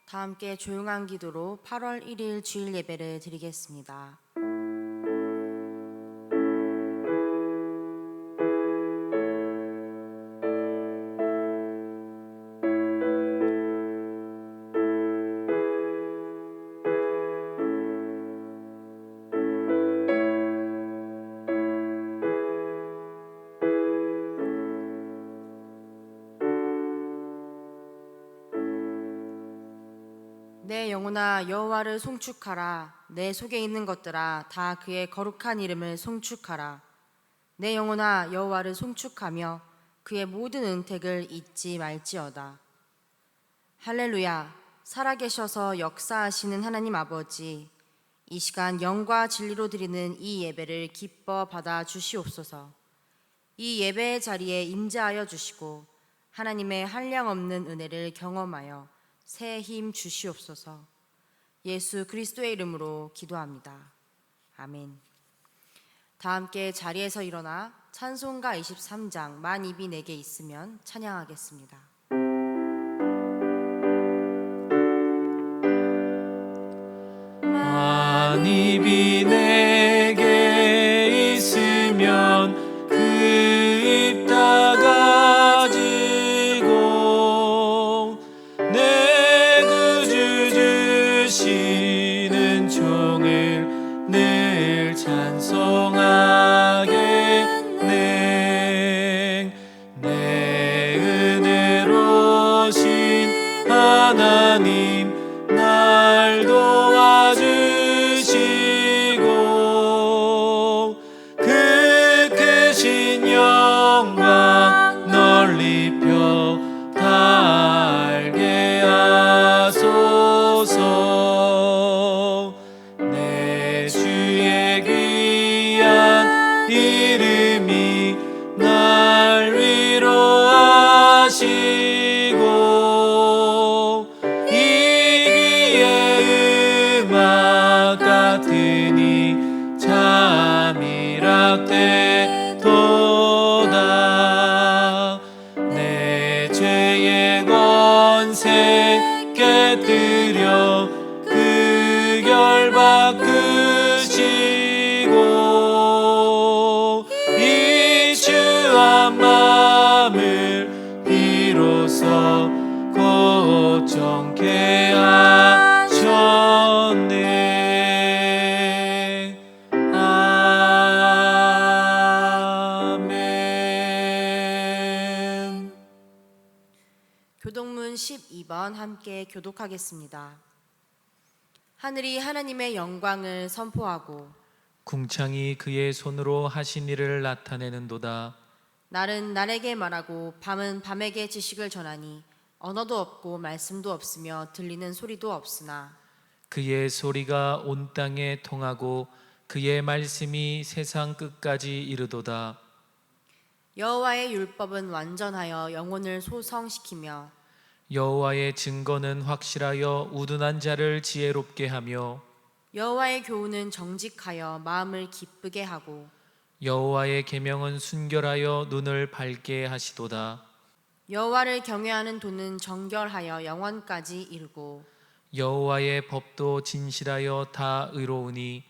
다 함께 조용한 기도로 8월 1일 주일 예배를 드리겠습니다. 내 영혼아 여호와를 송축하라. 내 속에 있는 것들아 다 그의 거룩한 이름을 송축하라. 내 영혼아 여호와를 송축하며 그의 모든 은택을 잊지 말지어다. 할렐루야. 살아계셔서 역사하시는 하나님 아버지, 이 시간 영과 진리로 드리는 이 예배를 기뻐 받아 주시옵소서. 이 예배의 자리에 임재하여 주시고 하나님의 한량없는 은혜를 경험하여 새 힘 주시옵소서. 예수 그리스도의 이름으로 기도합니다. 아멘. 다 함께 자리에서 일어나 찬송가 23장 만 입이 내게 있으면 찬양하겠습니다. 만 입이 내게 있으면 그 입 다 가지고 내 구주 주시는 종을 늘 찬송하겠네. 내 은혜로신 하나님 날 도와주시고 그 크신 영광 널리 펴 알게 하소서. 내 주의 귀한 이름이 날 위로하시고 이기의 음악 같으니 잠이락되도다. 내 죄의 권세 깨뜨려 그 결박 끄시고 이 주한 마음을 비로소 곧 정케 하셨네. 아멘. 교독문 12번 함께 교독하겠습니다. 하늘이 하나님의 영광을 선포하고 궁창이 그의 손으로 하신 일을 나타내는도다. 날은 날에게 말하고 밤은 밤에게 지식을 전하니 언어도 없고 말씀도 없으며 들리는 소리도 없으나 그의 소리가 온 땅에 통하고 그의 말씀이 세상 끝까지 이르도다. 여호와의 율법은 완전하여 영혼을 소성시키며 여호와의 증거는 확실하여 우둔한 자를 지혜롭게 하며 여호와의 교훈은 정직하여 마음을 기쁘게 하고 여호와의 계명은 순결하여 눈을 밝게 하시도다. 여호와를 경외하는 도는 정결하여 영원까지 이르고 여호와의 법도 진실하여 다 의로우니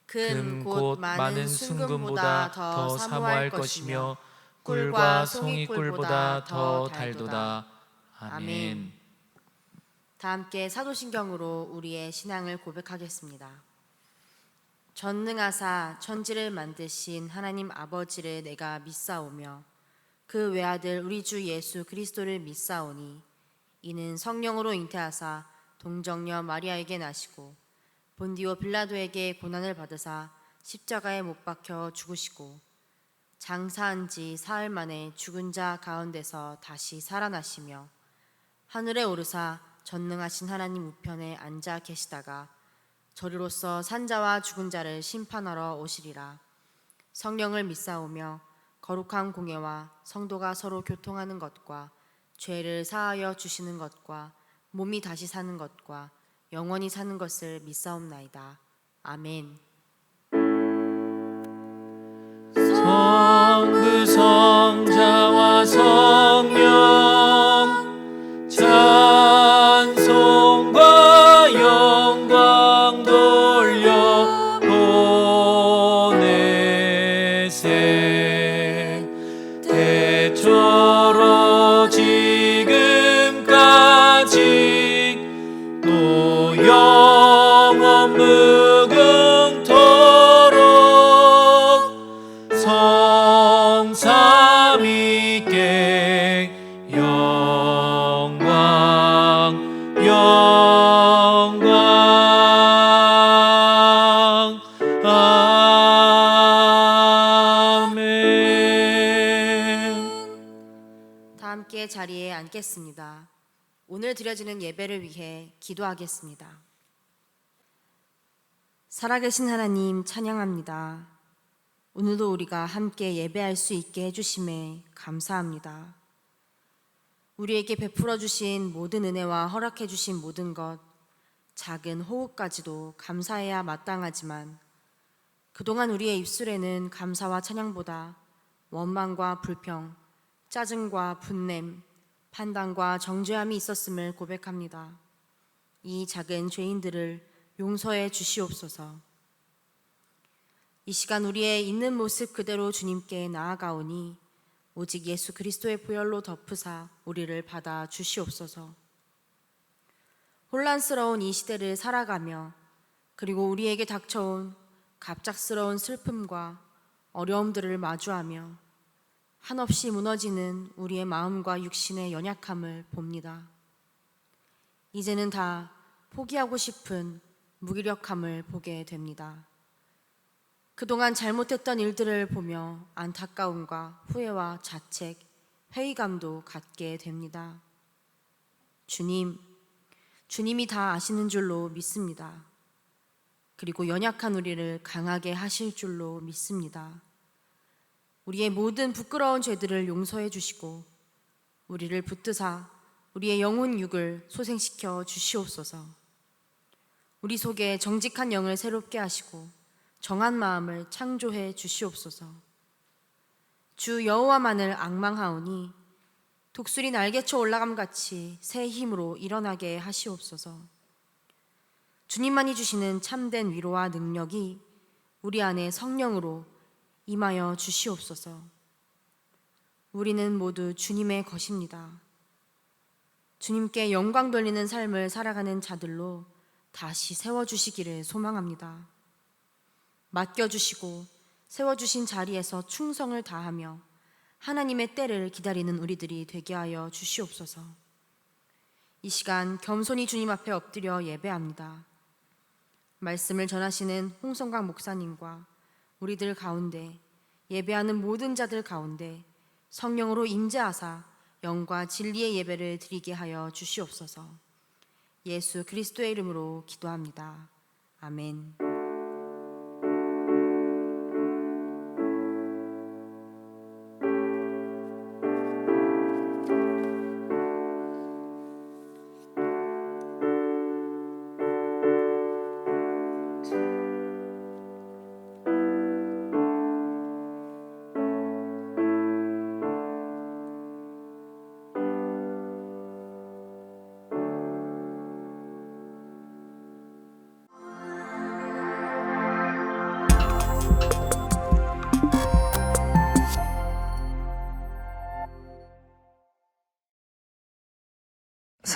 금 곧 많은 순금보다 더 사모할 것이며 꿀과 송이꿀보다 더 달도다. 아멘. 다 함께 사도신경으로 우리의 신앙을 고백하겠습니다. 전능하사 천지를 만드신 하나님 아버지를 내가 믿사오며 그 외아들 우리 주 예수 그리스도를 믿사오니 이는 성령으로 잉태하사 동정녀 마리아에게 나시고 본디오 빌라도에게 고난을 받으사 십자가에 못 박혀 죽으시고 장사한 지 사흘 만에 죽은 자 가운데서 다시 살아나시며 하늘에 오르사 전능하신 하나님 우편에 앉아 계시다가 저리로서 산자와 죽은 자를 심판하러 오시리라. 성령을 믿사오며 거룩한 공예와 성도가 서로 교통하는 것과 죄를 사하여 주시는 것과 몸이 다시 사는 것과 영원히 사는 것을 믿사옵나이다. 아멘. 성부 성자와 성령 찬송과 무궁토록 성삼위께 영광 영광 아멘. 다 함께 자리에 앉겠습니다. 오늘 드려지는 예배를 위해 기도하겠습니다. 살아계신 하나님 찬양합니다. 오늘도 우리가 함께 예배할 수 있게 해주심에 감사합니다. 우리에게 베풀어 주신 모든 은혜와 허락해 주신 모든 것, 작은 호흡까지도 감사해야 마땅하지만 그동안 우리의 입술에는 감사와 찬양보다 원망과 불평, 짜증과 분냄, 판단과 정죄함이 있었음을 고백합니다. 이 작은 죄인들을 용서해 주시옵소서. 이 시간 우리의 있는 모습 그대로 주님께 나아가오니 오직 예수 그리스도의 보혈로 덮으사 우리를 받아 주시옵소서. 혼란스러운 이 시대를 살아가며 그리고 우리에게 닥쳐온 갑작스러운 슬픔과 어려움들을 마주하며 한없이 무너지는 우리의 마음과 육신의 연약함을 봅니다. 이제는 다 포기하고 싶은 무기력함을 보게 됩니다. 그동안 잘못했던 일들을 보며 안타까움과 후회와 자책, 회의감도 갖게 됩니다. 주님이 다 아시는 줄로 믿습니다. 그리고 연약한 우리를 강하게 하실 줄로 믿습니다. 우리의 모든 부끄러운 죄들을 용서해 주시고 우리를 붙드사 우리의 영혼 육을 소생시켜 주시옵소서. 우리 속에 정직한 영을 새롭게 하시고 정한 마음을 창조해 주시옵소서. 주 여호와만을 앙망하오니 독수리 날개쳐 올라감같이 새 힘으로 일어나게 하시옵소서. 주님만이 주시는 참된 위로와 능력이 우리 안에 성령으로 임하여 주시옵소서. 우리는 모두 주님의 것입니다. 주님께 영광 돌리는 삶을 살아가는 자들로 다시 세워주시기를 소망합니다. 맡겨주시고 세워주신 자리에서 충성을 다하며 하나님의 때를 기다리는 우리들이 되게 하여 주시옵소서. 이 시간 겸손히 주님 앞에 엎드려 예배합니다. 말씀을 전하시는 홍성광 목사님과 우리들 가운데 예배하는 모든 자들 가운데 성령으로 임재하사 영과 진리의 예배를 드리게 하여 주시옵소서. 예수 그리스도의 이름으로 기도합니다. 아멘.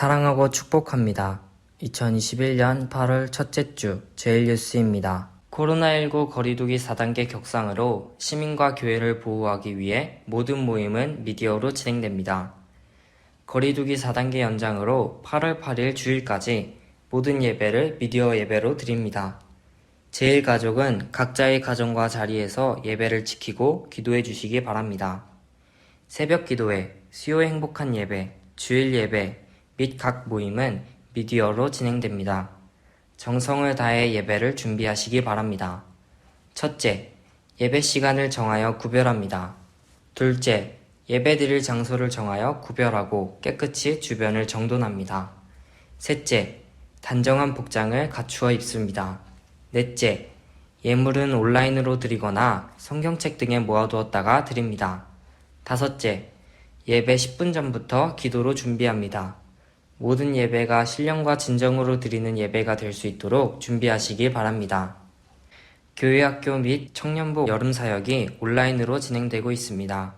사랑하고 축복합니다. 2021년 8월 첫째 주 제일뉴스입니다. 코로나19 거리두기 4단계 격상으로 시민과 교회를 보호하기 위해 모든 모임은 미디어로 진행됩니다. 거리두기 4단계 연장으로 8월 8일 주일까지 모든 예배를 미디어 예배로 드립니다. 제일가족은 각자의 가정과 자리에서 예배를 지키고 기도해 주시기 바랍니다. 새벽 기도회, 수요 행복한 예배, 주일 예배 및 각 모임은 미디어로 진행됩니다. 정성을 다해 예배를 준비하시기 바랍니다. 첫째, 예배 시간을 정하여 구별합니다. 둘째, 예배 드릴 장소를 정하여 구별하고 깨끗이 주변을 정돈합니다. 셋째, 단정한 복장을 갖추어 입습니다. 넷째, 예물은 온라인으로 드리거나 성경책 등에 모아두었다가 드립니다. 다섯째, 예배 10분 전부터 기도로 준비합니다. 모든 예배가 신령과 진정으로 드리는 예배가 될 수 있도록 준비하시기 바랍니다. 교회학교 및 청년부 여름사역이 온라인으로 진행되고 있습니다.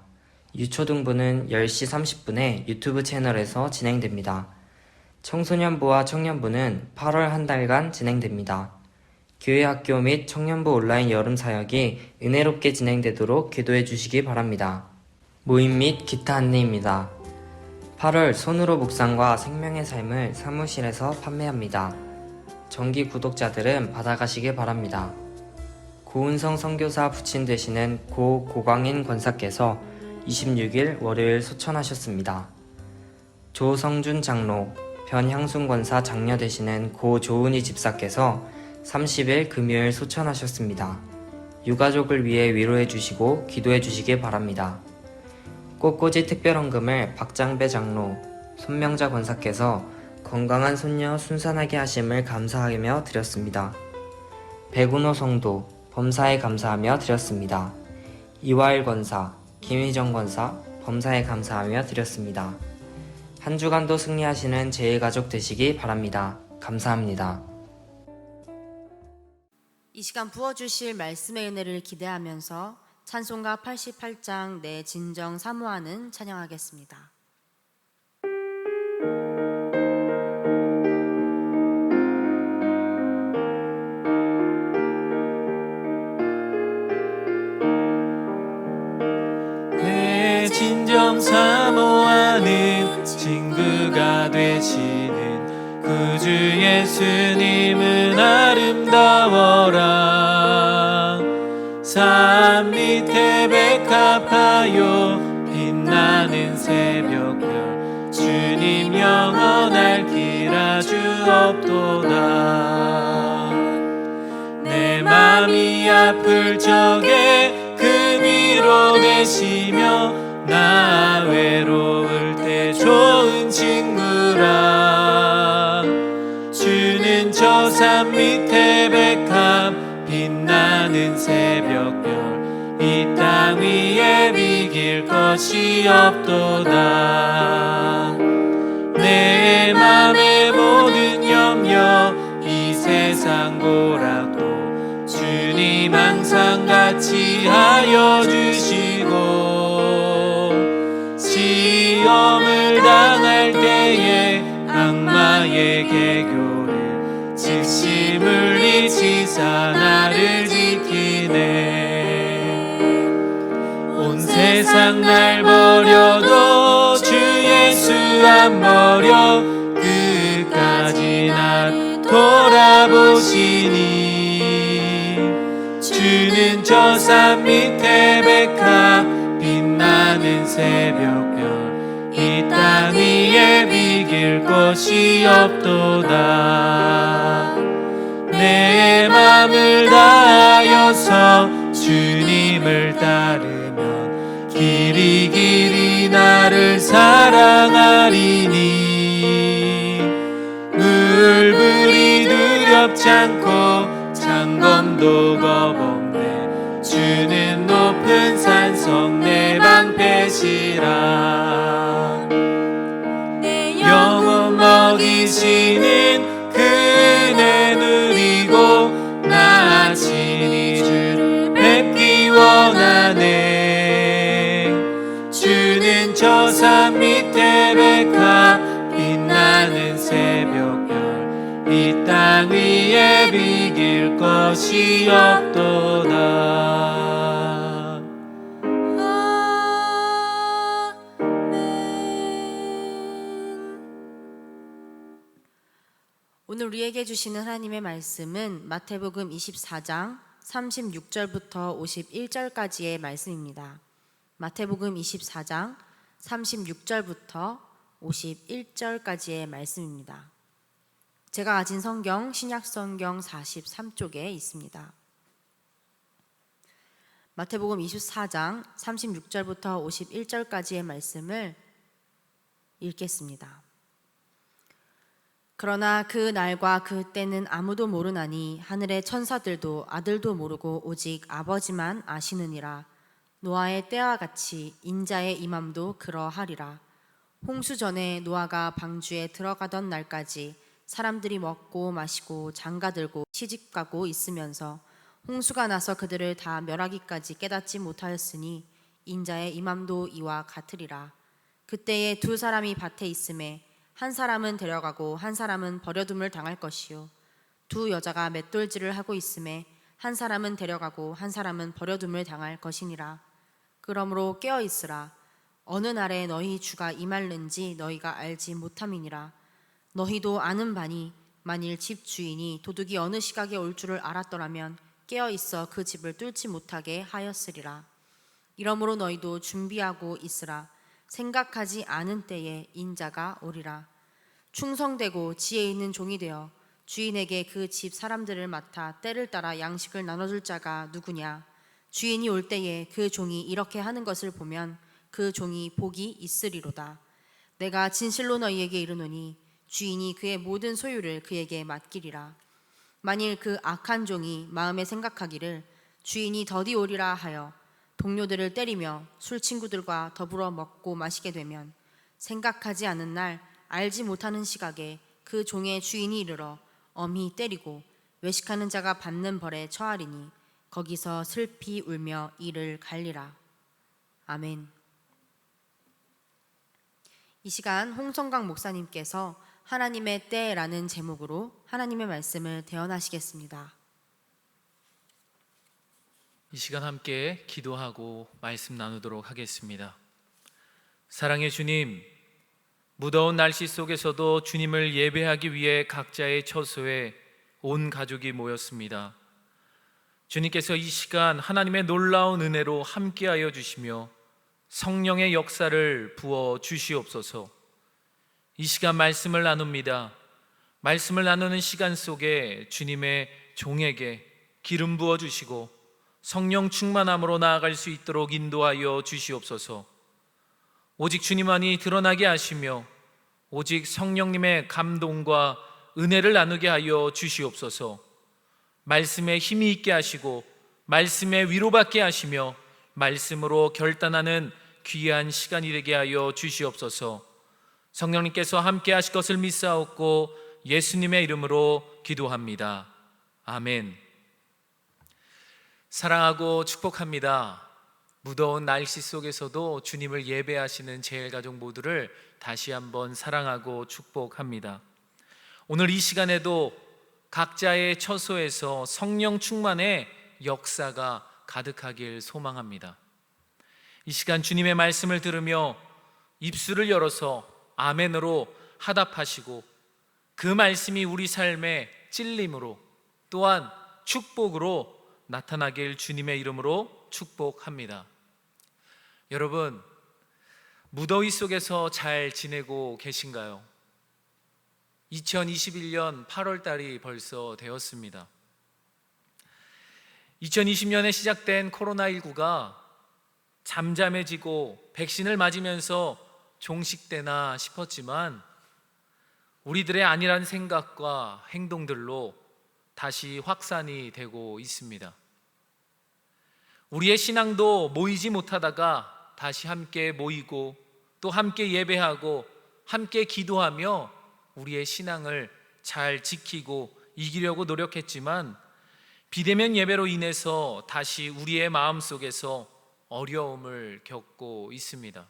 유초등부는 10시 30분에 유튜브 채널에서 진행됩니다. 청소년부와 청년부는 8월 한 달간 진행됩니다. 교회 학교 및 청년부 온라인 여름 사역이 은혜롭게 진행되도록 기도해 주시기 바랍니다. 모임 및 기타 안내입니다. 8월 손으로 묵상과 생명의 삶을 사무실에서 판매합니다. 정기 구독자들은 받아가시기 바랍니다. 고은성 선교사 부친 되시는 고 고광인 권사께서 26일 월요일 소천하셨습니다. 조성준 장로, 변향순 권사 장녀 되시는 고 조은희 집사께서 30일 금요일 소천하셨습니다. 유가족을 위해 위로해 주시고 기도해 주시기 바랍니다. 꽃꽂이 특별헌금을 박장배 장로, 손명자 권사께서 건강한 손녀 순산하게 하심을 감사하며 드렸습니다. 백운호 성도, 범사에 감사하며 드렸습니다. 이화일 권사, 김희정 권사, 범사에 감사하며 드렸습니다. 한 주간도 승리하시는 제일가족 되시기 바랍니다. 감사합니다. 이 시간 부어주실 말씀의 은혜를 기대하면서 찬송가 88장 내 진정 사모하는 찬양하겠습니다. 내 진정 사모하는 친구가 되시는 구주 예수님은 아름다워라. 산 밑에 백합하여 빛나는 새벽별 주님 영원할 길 아주 없도다. 내 맘이 아플 적에 그 위로 되시며 나 외로울 때 좋은 친구라. 주는 저 산 밑에 백합 빛나는 새벽별 이 땅 위에 비길 것이 없도다. 내 맘의 모든 염려 이 세상 고락도 주님 항상 같이 하여 주시고 시험을 당할 때에 악마의 개교를 즉시 물리치사 나를 지키네. 온 세상 날 버려도 주 예수 안 버려 끝까지 날 돌아보시니. 주는 저 산 밑에 백합 빛나는 새벽별 이 땅 위에 비길 것이 없도다. 내 맘을 다하여서 주님을 따르면 길이 길이 나를 사랑하리니. 물불이 두렵지 않고 창검도 겁없네. 주는 높은 산성 내 방패시라. 내 영혼 먹이시는 그 은혜 누리고 나 친히 주를 뵙기 원하네. 주는 저 산 밑에 백합 빛나는 새벽별 이 땅 위에 비길 것이 없도다. 오늘 우리에게 주시는 하나님의 말씀은 마태복음 24장 36절부터 51절까지의 말씀입니다. 마태복음 24장 36절부터 51절까지의 말씀입니다. 제가 가진 성경 신약성경 43쪽에 있습니다. 마태복음 24장 36절부터 51절까지의 말씀을 읽겠습니다. 그러나 그 날과 그 때는 아무도 모르나니 하늘의 천사들도 아들도 모르고 오직 아버지만 아시느니라. 노아의 때와 같이 인자의 임함도 그러하리라. 홍수 전에 노아가 방주에 들어가던 날까지 사람들이 먹고 마시고 장가들고 시집가고 있으면서 홍수가 나서 그들을 다 멸하기까지 깨닫지 못하였으니 인자의 임함도 이와 같으리라. 그때에 두 사람이 밭에 있음에 한 사람은 데려가고 한 사람은 버려둠을 당할 것이요 두 여자가 맷돌질을 하고 있음에 한 사람은 데려가고 한 사람은 버려둠을 당할 것이니라. 그러므로 깨어 있으라. 어느 날에 너희 주가 임할는지 너희가 알지 못함이니라. 너희도 아는 바니 만일 집 주인이 도둑이 어느 시각에 올 줄을 알았더라면 깨어 있어 그 집을 뚫지 못하게 하였으리라. 이러므로 너희도 준비하고 있으라. 생각하지 않은 때에 인자가 오리라. 충성되고 지혜 있는 종이 되어 주인에게 그 집 사람들을 맡아 때를 따라 양식을 나눠줄 자가 누구냐? 주인이 올 때에 그 종이 이렇게 하는 것을 보면 그 종이 복이 있으리로다. 내가 진실로 너희에게 이르노니 주인이 그의 모든 소유를 그에게 맡기리라. 만일 그 악한 종이 마음에 생각하기를 주인이 더디 오리라 하여 동료들을 때리며 술 친구들과 더불어 먹고 마시게 되면 생각하지 않은 날 알지 못하는 시각에 그 종의 주인이 이르러 엄히 때리고 외식하는 자가 받는 벌에 처하리니 거기서 슬피 울며 이를 갈리라. 아멘. 이 시간 홍성강 목사님께서 하나님의 때라는 제목으로 하나님의 말씀을 대언하시겠습니다. 이 시간 함께 기도하고 말씀 나누도록 하겠습니다. 사랑의 주님, 무더운 날씨 속에서도 주님을 예배하기 위해 각자의 처소에 온 가족이 모였습니다. 주님께서 이 시간 하나님의 놀라운 은혜로 함께하여 주시며 성령의 역사를 부어 주시옵소서. 이 시간 말씀을 나눕니다. 말씀을 나누는 시간 속에 주님의 종에게 기름 부어 주시고 성령 충만함으로 나아갈 수 있도록 인도하여 주시옵소서. 오직 주님만이 드러나게 하시며 오직 성령님의 감동과 은혜를 나누게 하여 주시옵소서. 말씀에 힘이 있게 하시고 말씀에 위로받게 하시며 말씀으로 결단하는 귀한 시간이 되게 하여 주시옵소서. 성령님께서 함께 하실 것을 믿사옵고 예수님의 이름으로 기도합니다. 아멘. 사랑하고 축복합니다. 무더운 날씨 속에서도 주님을 예배하시는 제일가족 모두를 다시 한번 사랑하고 축복합니다. 오늘 이 시간에도 각자의 처소에서 성령 충만의 역사가 가득하길 소망합니다. 이 시간 주님의 말씀을 들으며 입술을 열어서 아멘으로 화답하시고 그 말씀이 우리 삶의 찔림으로 또한 축복으로 나타나길 주님의 이름으로 축복합니다. 여러분, 무더위 속에서 잘 지내고 계신가요? 2021년 8월 달이 벌써 되었습니다. 2020년에 시작된 코로나19가 잠잠해지고 백신을 맞으면서 종식되나 싶었지만 우리들의 안일한 생각과 행동들로 다시 확산이 되고 있습니다. 우리의 신앙도 모이지 못하다가 다시 함께 모이고 또 함께 예배하고 함께 기도하며 우리의 신앙을 잘 지키고 이기려고 노력했지만 비대면 예배로 인해서 다시 우리의 마음속에서 어려움을 겪고 있습니다.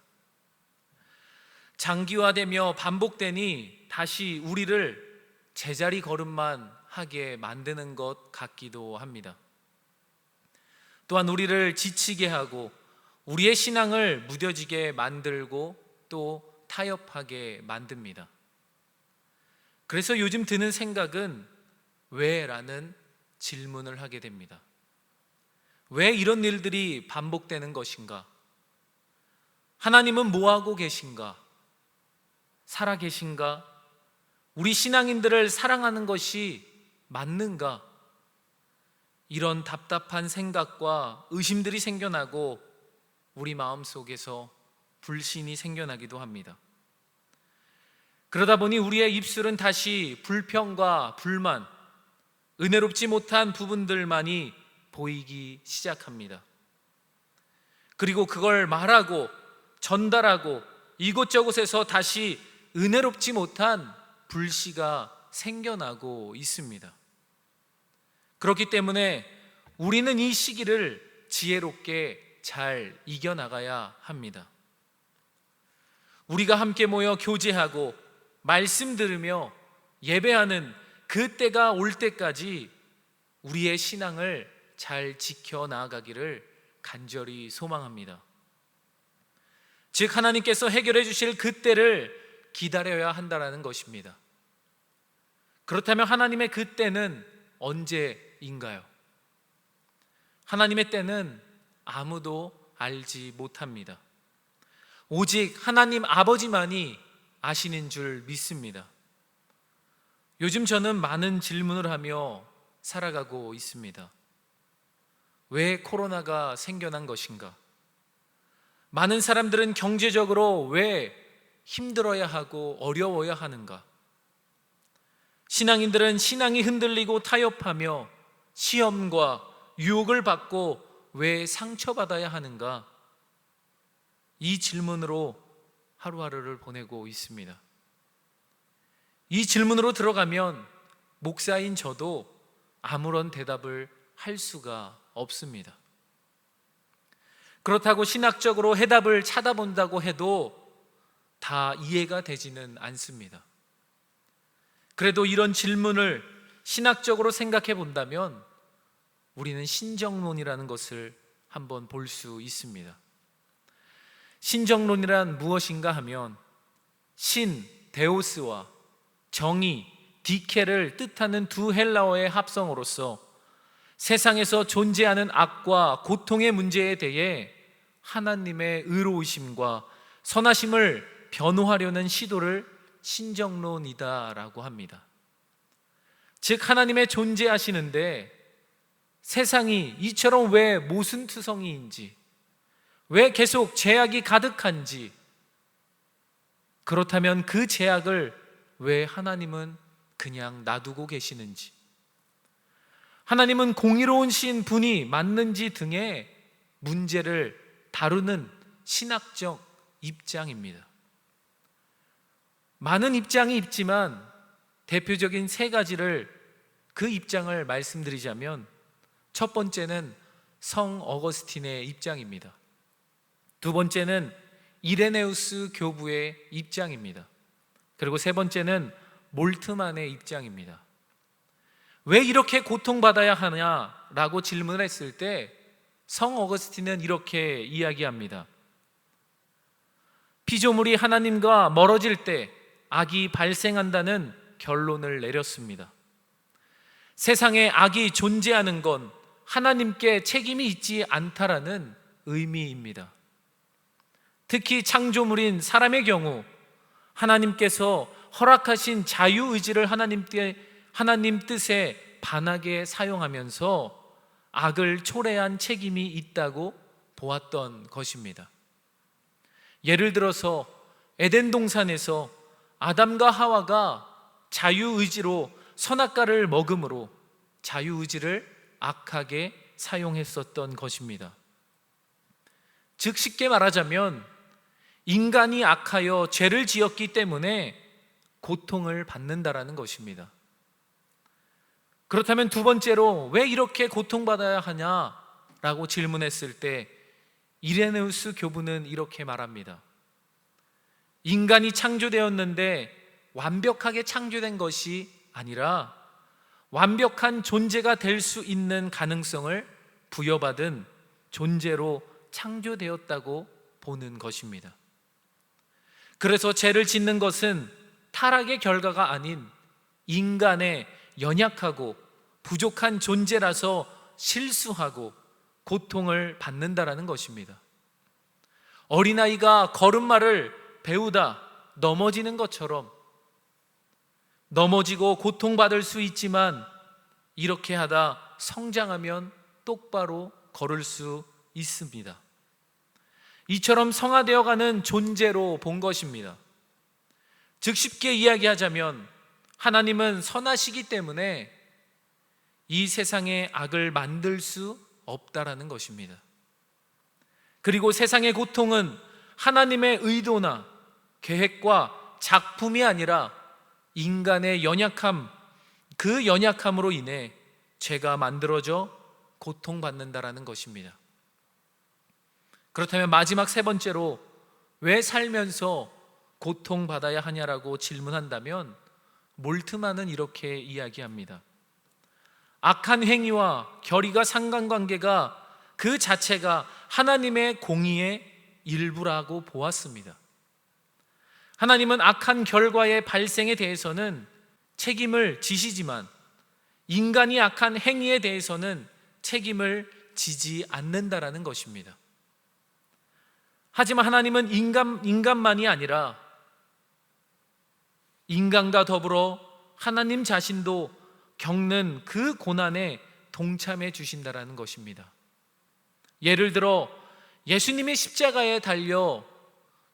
장기화되며 반복되니 다시 우리를 제자리 걸음만 하게 만드는 것 같기도 합니다. 또한 우리를 지치게 하고 우리의 신앙을 무뎌지게 만들고 또 타협하게 만듭니다. 그래서 요즘 드는 생각은 왜? 라는 질문을 하게 됩니다. 왜 이런 일들이 반복되는 것인가? 하나님은 뭐하고 계신가? 살아 계신가? 우리 신앙인들을 사랑하는 것이 맞는가? 이런 답답한 생각과 의심들이 생겨나고 우리 마음속에서 불신이 생겨나기도 합니다. 그러다 보니 우리의 입술은 다시 불평과 불만, 은혜롭지 못한 부분들만이 보이기 시작합니다. 그리고 그걸 말하고 전달하고 이곳저곳에서 다시 은혜롭지 못한 불씨가 생겨나고 있습니다. 그렇기 때문에 우리는 이 시기를 지혜롭게 잘 이겨나가야 합니다. 우리가 함께 모여 교제하고 말씀 들으며 예배하는 그 때가 올 때까지 우리의 신앙을 잘 지켜 나아가기를 간절히 소망합니다. 즉 하나님께서 해결해 주실 그 때를 기다려야 한다는 것입니다. 그렇다면 하나님의 그 때는 언제인가요? 하나님의 때는 아무도 알지 못합니다. 오직 하나님 아버지만이 아시는 줄 믿습니다. 요즘 저는 많은 질문을 하며 살아가고 있습니다. 왜 코로나가 생겨난 것인가? 많은 사람들은 경제적으로 왜 힘들어야 하고 어려워야 하는가? 신앙인들은 신앙이 흔들리고 타협하며 시험과 유혹을 받고 왜 상처받아야 하는가? 이 질문으로 하루하루를 보내고 있습니다. 이 질문으로 들어가면 목사인 저도 아무런 대답을 할 수가 없습니다. 그렇다고 신학적으로 해답을 찾아본다고 해도 다 이해가 되지는 않습니다. 그래도 이런 질문을 신학적으로 생각해 본다면 우리는 신정론이라는 것을 한번 볼 수 있습니다. 신정론이란 무엇인가 하면 신, 데오스와 정의, 디케를 뜻하는 두 헬라어의 합성어로서 세상에서 존재하는 악과 고통의 문제에 대해 하나님의 의로우심과 선하심을 변호하려는 시도를 신정론이다라고 합니다. 즉 하나님의 존재하시는데 세상이 이처럼 왜 모순투성이인지, 왜 계속 죄악이 가득한지, 그렇다면 그 죄악을 왜 하나님은 그냥 놔두고 계시는지, 하나님은 공의로운 신 분이 맞는지 등의 문제를 다루는 신학적 입장입니다. 많은 입장이 있지만 대표적인 세 가지를 그 입장을 말씀드리자면 첫 번째는 성 어거스틴의 입장입니다. 두 번째는 이레네우스 교부의 입장입니다. 그리고 세 번째는 몰트만의 입장입니다. 왜 이렇게 고통받아야 하냐라고 질문을 했을 때 성 어거스틴은 이렇게 이야기합니다. 피조물이 하나님과 멀어질 때 악이 발생한다는 결론을 내렸습니다. 세상에 악이 존재하는 건 하나님께 책임이 있지 않다라는 의미입니다. 특히 창조물인 사람의 경우 하나님께서 허락하신 자유의지를 하나님 뜻에 반하게 사용하면서 악을 초래한 책임이 있다고 보았던 것입니다. 예를 들어서 에덴 동산에서 아담과 하와가 자유의지로 선악과를 먹음으로 자유의지를 악하게 사용했었던 것입니다. 즉 쉽게 말하자면 인간이 악하여 죄를 지었기 때문에 고통을 받는다라는 것입니다. 그렇다면 두 번째로 왜 이렇게 고통받아야 하냐라고 질문했을 때 이레네우스 교부는 이렇게 말합니다. 인간이 창조되었는데 완벽하게 창조된 것이 아니라 완벽한 존재가 될 수 있는 가능성을 부여받은 존재로 창조되었다고 보는 것입니다. 그래서 죄를 짓는 것은 타락의 결과가 아닌 인간의 연약하고 부족한 존재라서 실수하고 고통을 받는다라는 것입니다. 어린아이가 걸음마를 배우다 넘어지는 것처럼 넘어지고 고통받을 수 있지만 이렇게 하다 성장하면 똑바로 걸을 수 있습니다. 이처럼 성화되어가는 존재로 본 것입니다. 즉 쉽게 이야기하자면 하나님은 선하시기 때문에 이 세상에 악을 만들 수 없다라는 것입니다. 그리고 세상의 고통은 하나님의 의도나 계획과 작품이 아니라 인간의 연약함, 그 연약함으로 인해 죄가 만들어져 고통받는다라는 것입니다. 그렇다면 마지막 세 번째로 왜 살면서 고통받아야 하냐라고 질문한다면 몰트만은 이렇게 이야기합니다. 악한 행위와 결의가 상관관계가 그 자체가 하나님의 공의의 일부라고 보았습니다. 하나님은 악한 결과의 발생에 대해서는 책임을 지시지만 인간이 악한 행위에 대해서는 책임을 지지 않는다라는 것입니다. 하지만 하나님은 인간만이 아니라 인간과 더불어 하나님 자신도 겪는 그 고난에 동참해 주신다라는 것입니다. 예를 들어 예수님이 십자가에 달려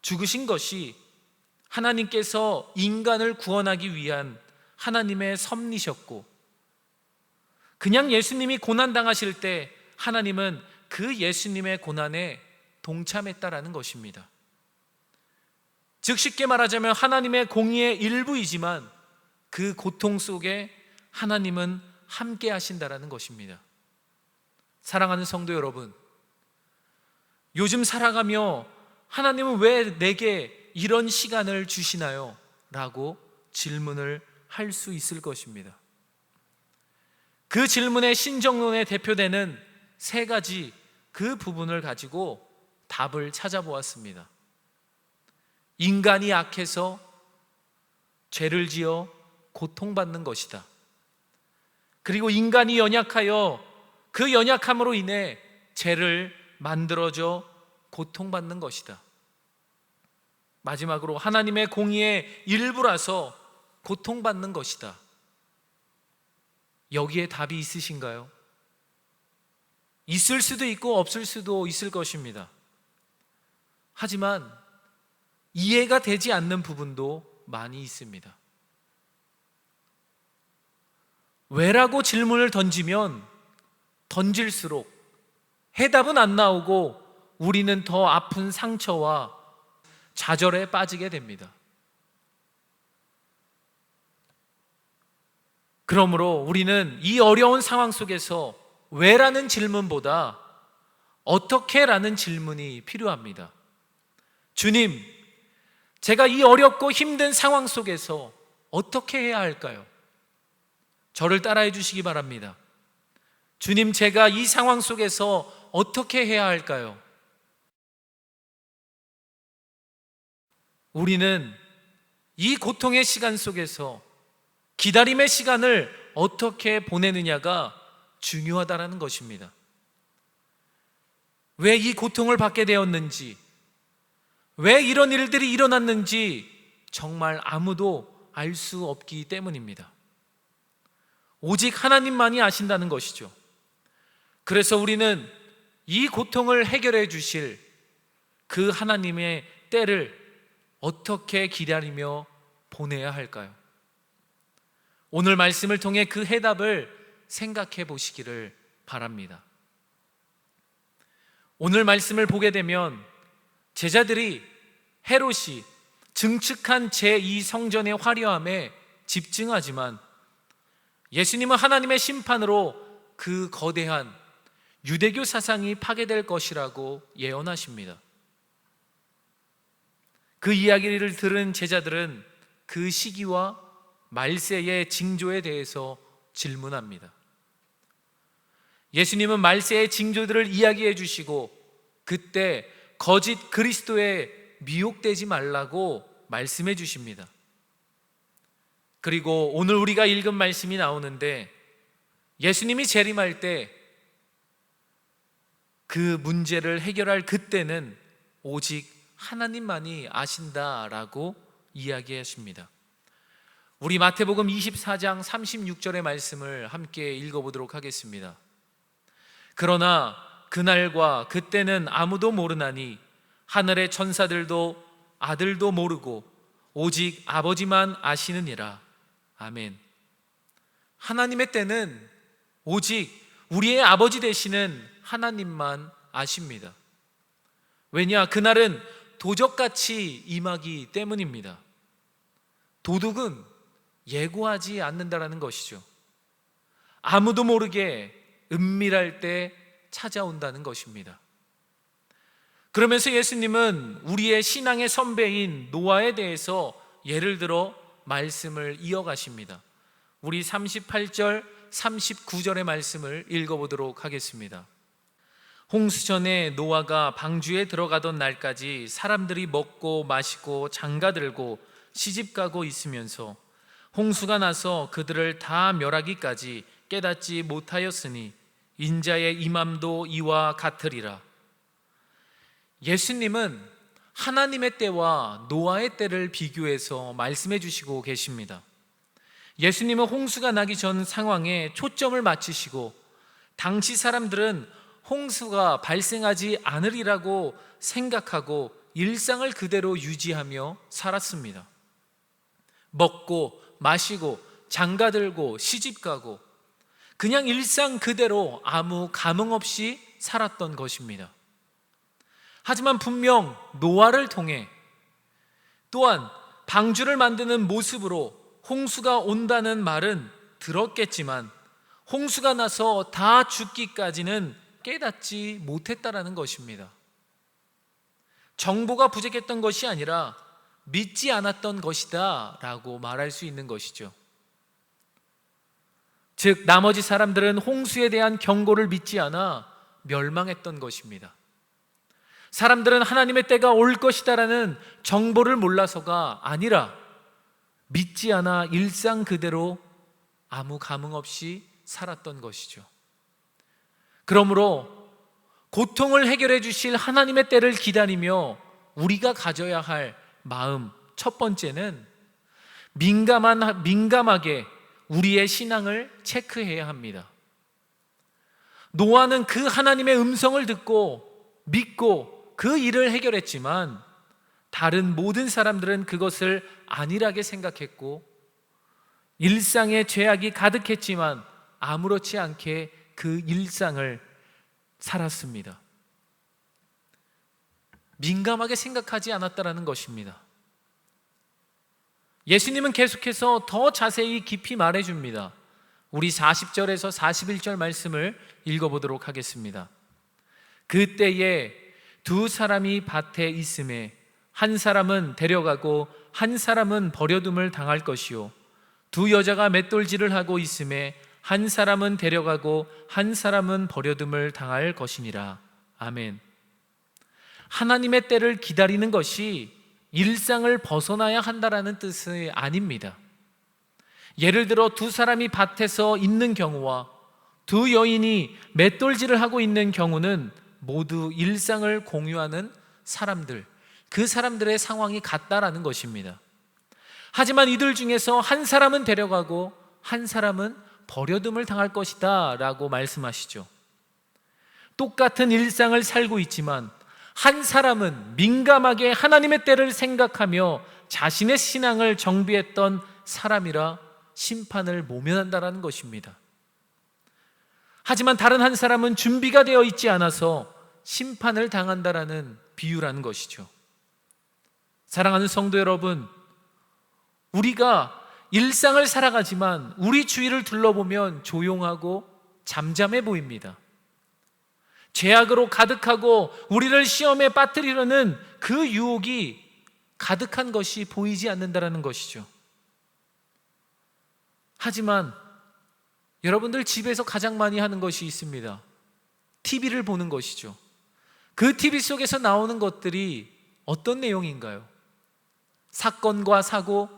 죽으신 것이 하나님께서 인간을 구원하기 위한 하나님의 섭리셨고, 그냥 예수님이 고난당하실 때 하나님은 그 예수님의 고난에 동참했다라는 것입니다. 즉 쉽게 말하자면 하나님의 공의의 일부이지만 그 고통 속에 하나님은 함께 하신다라는 것입니다. 사랑하는 성도 여러분, 요즘 살아가며 하나님은 왜 내게 이런 시간을 주시나요? 라고 질문을 할 수 있을 것입니다. 그 질문의 신정론에 대표되는 세 가지 그 부분을 가지고 답을 찾아보았습니다. 인간이 악해서 죄를 지어 고통받는 것이다. 그리고 인간이 연약하여 그 연약함으로 인해 죄를 만들어져 고통받는 것이다. 마지막으로 하나님의 공의의 일부라서 고통받는 것이다. 여기에 답이 있으신가요? 있을 수도 있고 없을 수도 있을 것입니다. 하지만 이해가 되지 않는 부분도 많이 있습니다. 왜라고 질문을 던지면 던질수록 해답은 안 나오고 우리는 더 아픈 상처와 좌절에 빠지게 됩니다. 그러므로 우리는 이 어려운 상황 속에서 왜라는 질문보다 어떻게라는 질문이 필요합니다. 주님, 제가 이 어렵고 힘든 상황 속에서 어떻게 해야 할까요? 저를 따라해 주시기 바랍니다. 주님, 제가 이 상황 속에서 어떻게 해야 할까요? 우리는 이 고통의 시간 속에서 기다림의 시간을 어떻게 보내느냐가 중요하다는 것입니다. 왜 이 고통을 받게 되었는지, 왜 이런 일들이 일어났는지 정말 아무도 알 수 없기 때문입니다. 오직 하나님만이 아신다는 것이죠. 그래서 우리는 이 고통을 해결해 주실 그 하나님의 때를 어떻게 기다리며 보내야 할까요? 오늘 말씀을 통해 그 해답을 생각해 보시기를 바랍니다. 오늘 말씀을 보게 되면 제자들이 헤롯이 증축한 제2성전의 화려함에 집중하지만 예수님은 하나님의 심판으로 그 거대한 유대교 사상이 파괴될 것이라고 예언하십니다. 그 이야기를 들은 제자들은 그 시기와 말세의 징조에 대해서 질문합니다. 예수님은 말세의 징조들을 이야기해 주시고 그때 거짓 그리스도에 미혹되지 말라고 말씀해 주십니다. 그리고 오늘 우리가 읽은 말씀이 나오는데 예수님이 재림할 때 그 문제를 해결할 그때는 오직 하나님만이 아신다라고 이야기하십니다. 우리 마태복음 24장 36절의 말씀을 함께 읽어보도록 하겠습니다. 그러나 그날과 그때는 아무도 모르나니 하늘의 천사들도 아들도 모르고 오직 아버지만 아시느니라. 아멘. 하나님의 때는 오직 우리의 아버지 되시는 하나님만 아십니다. 왜냐? 그날은 도적같이 임하기 때문입니다. 도둑은 예고하지 않는다라는 것이죠. 아무도 모르게 은밀할 때 찾아온다는 것입니다. 그러면서 예수님은 우리의 신앙의 선배인 노아에 대해서 예를 들어 말씀을 이어가십니다. 우리 38절, 39절의 말씀을 읽어보도록 하겠습니다. 홍수 전에 노아가 방주에 들어가던 날까지 사람들이 먹고 마시고 장가들고 시집가고 있으면서 홍수가 나서 그들을 다 멸하기까지 깨닫지 못하였으니 인자의 임함도 이와 같으리라. 예수님은 하나님의 때와 노아의 때를 비교해서 말씀해 주시고 계십니다. 예수님은 홍수가 나기 전 상황에 초점을 맞추시고 당시 사람들은 홍수가 발생하지 않으리라고 생각하고 일상을 그대로 유지하며 살았습니다. 먹고 마시고 장가들고 시집가고 그냥 일상 그대로 아무 감흥 없이 살았던 것입니다. 하지만 분명 노아를 통해 또한 방주를 만드는 모습으로 홍수가 온다는 말은 들었겠지만 홍수가 나서 다 죽기까지는 깨닫지 못했다라는 것입니다. 정보가 부족했던 것이 아니라 믿지 않았던 것이다 라고 말할 수 있는 것이죠. 즉 나머지 사람들은 홍수에 대한 경고를 믿지 않아 멸망했던 것입니다. 사람들은 하나님의 때가 올 것이다라는 정보를 몰라서가 아니라 믿지 않아 일상 그대로 아무 감흥 없이 살았던 것이죠. 그러므로 고통을 해결해 주실 하나님의 때를 기다리며 우리가 가져야 할 마음, 첫 번째는 민감하게 우리의 신앙을 체크해야 합니다. 노아는 그 하나님의 음성을 듣고 믿고 그 일을 해결했지만 다른 모든 사람들은 그것을 안일하게 생각했고 일상에 죄악이 가득했지만 아무렇지 않게 그 일상을 살았습니다. 민감하게 생각하지 않았다라는 것입니다. 예수님은 계속해서 더 자세히 깊이 말해줍니다. 우리 40절에서 41절 말씀을 읽어보도록 하겠습니다. 그때에 두 사람이 밭에 있음에 한 사람은 데려가고 한 사람은 버려둠을 당할 것이요 두 여자가 맷돌질을 하고 있음에 한 사람은 데려가고 한 사람은 버려둠을 당할 것이니라. 아멘. 하나님의 때를 기다리는 것이 일상을 벗어나야 한다라는 뜻이 아닙니다. 예를 들어 두 사람이 밭에서 있는 경우와 두 여인이 맷돌질을 하고 있는 경우는 모두 일상을 공유하는 사람들, 그 사람들의 상황이 같다라는 것입니다. 하지만 이들 중에서 한 사람은 데려가고 한 사람은 버려둠을 당할 것이다 라고 말씀하시죠. 똑같은 일상을 살고 있지만 한 사람은 민감하게 하나님의 때를 생각하며 자신의 신앙을 정비했던 사람이라 심판을 모면한다라는 것입니다. 하지만 다른 한 사람은 준비가 되어 있지 않아서 심판을 당한다라는 비유라는 것이죠. 사랑하는 성도 여러분, 우리가 일상을 살아가지만 우리 주위를 둘러보면 조용하고 잠잠해 보입니다. 죄악으로 가득하고 우리를 시험에 빠뜨리려는 그 유혹이 가득한 것이 보이지 않는다라는 것이죠. 하지만 여러분들 집에서 가장 많이 하는 것이 있습니다. TV를 보는 것이죠. 그 TV 속에서 나오는 것들이 어떤 내용인가요? 사건과 사고,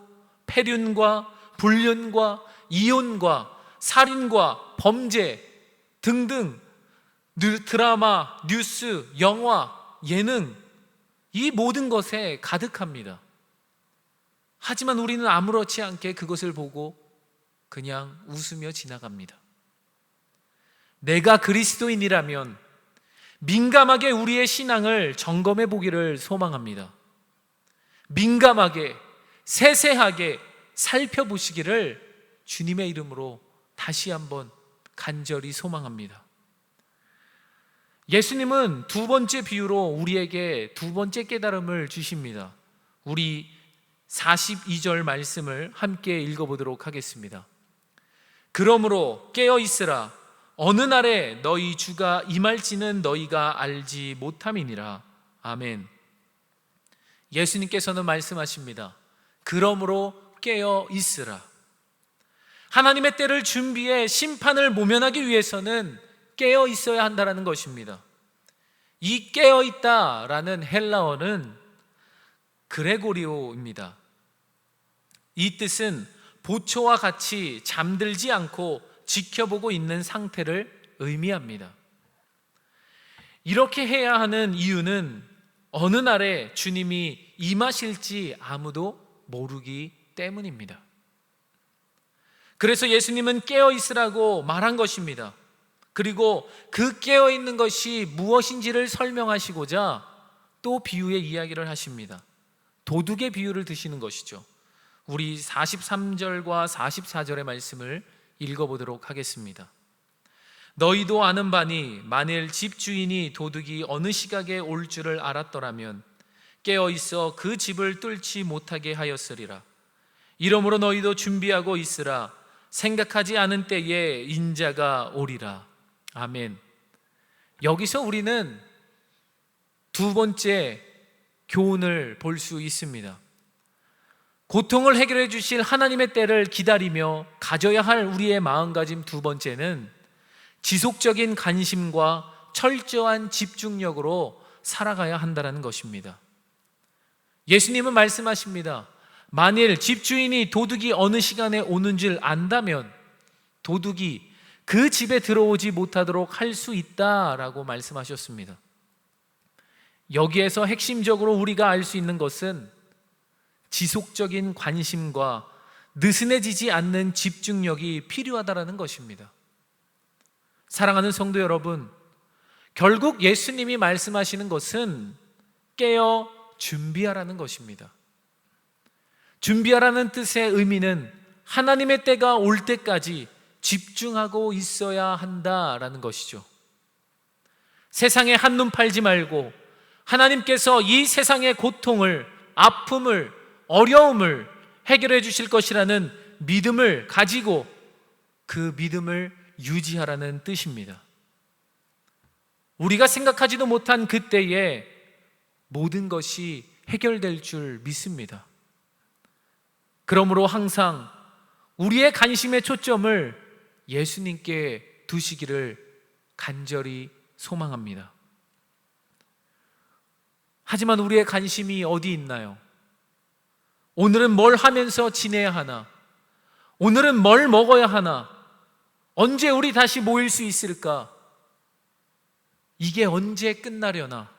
폐륜과 불륜과 이혼과 살인과 범죄 등등 드라마, 뉴스, 영화, 예능 이 모든 것에 가득합니다. 하지만 우리는 아무렇지 않게 그것을 보고 그냥 웃으며 지나갑니다. 내가 그리스도인이라면 민감하게 우리의 신앙을 점검해 보기를 소망합니다. 민감하게 세세하게 살펴보시기를 주님의 이름으로 다시 한번 간절히 소망합니다. 예수님은 두 번째 비유로 우리에게 두 번째 깨달음을 주십니다. 우리 42절 말씀을 함께 읽어보도록 하겠습니다. 그러므로 깨어 있으라. 어느 날에 너희 주가 임할지는 너희가 알지 못함이니라. 아멘. 예수님께서는 말씀하십니다. 그러므로 깨어 있으라. 하나님의 때를 준비해 심판을 모면하기 위해서는 깨어 있어야 한다는 것입니다. 이 깨어 있다라는 헬라어는 그레고리오입니다. 이 뜻은 보초와 같이 잠들지 않고 지켜보고 있는 상태를 의미합니다. 이렇게 해야 하는 이유는 어느 날에 주님이 임하실지 아무도 모르기 때문입니다. 그래서 예수님은 깨어 있으라고 말한 것입니다. 그리고 그 깨어 있는 것이 무엇인지를 설명하시고자 또 비유의 이야기를 하십니다. 도둑의 비유를 드시는 것이죠. 우리 43절과 44절의 말씀을 읽어보도록 하겠습니다. 너희도 아는 바니 만일 집주인이 도둑이 어느 시각에 올 줄을 알았더라면 깨어 있어 그 집을 뚫지 못하게 하였으리라. 이러므로 너희도 준비하고 있으라. 생각하지 않은 때에 인자가 오리라. 아멘. 여기서 우리는 두 번째 교훈을 볼 수 있습니다. 고통을 해결해 주실 하나님의 때를 기다리며 가져야 할 우리의 마음가짐 두 번째는 지속적인 관심과 철저한 집중력으로 살아가야 한다는 것입니다. 예수님은 말씀하십니다. 만일 집주인이 도둑이 어느 시간에 오는 줄 안다면 도둑이 그 집에 들어오지 못하도록 할 수 있다라고 말씀하셨습니다. 여기에서 핵심적으로 우리가 알 수 있는 것은 지속적인 관심과 느슨해지지 않는 집중력이 필요하다는 것입니다. 사랑하는 성도 여러분, 결국 예수님이 말씀하시는 것은 깨어 준비하라는 것입니다. 준비하라는 뜻의 의미는 하나님의 때가 올 때까지 집중하고 있어야 한다라는 것이죠. 세상에 한눈 팔지 말고 하나님께서 이 세상의 고통을, 아픔을, 어려움을 해결해 주실 것이라는 믿음을 가지고 그 믿음을 유지하라는 뜻입니다. 우리가 생각하지도 못한 그때에 모든 것이 해결될 줄 믿습니다. 그러므로 항상 우리의 관심의 초점을 예수님께 두시기를 간절히 소망합니다. 하지만 우리의 관심이 어디 있나요? 오늘은 뭘 하면서 지내야 하나? 오늘은 뭘 먹어야 하나? 언제 우리 다시 모일 수 있을까? 이게 언제 끝나려나?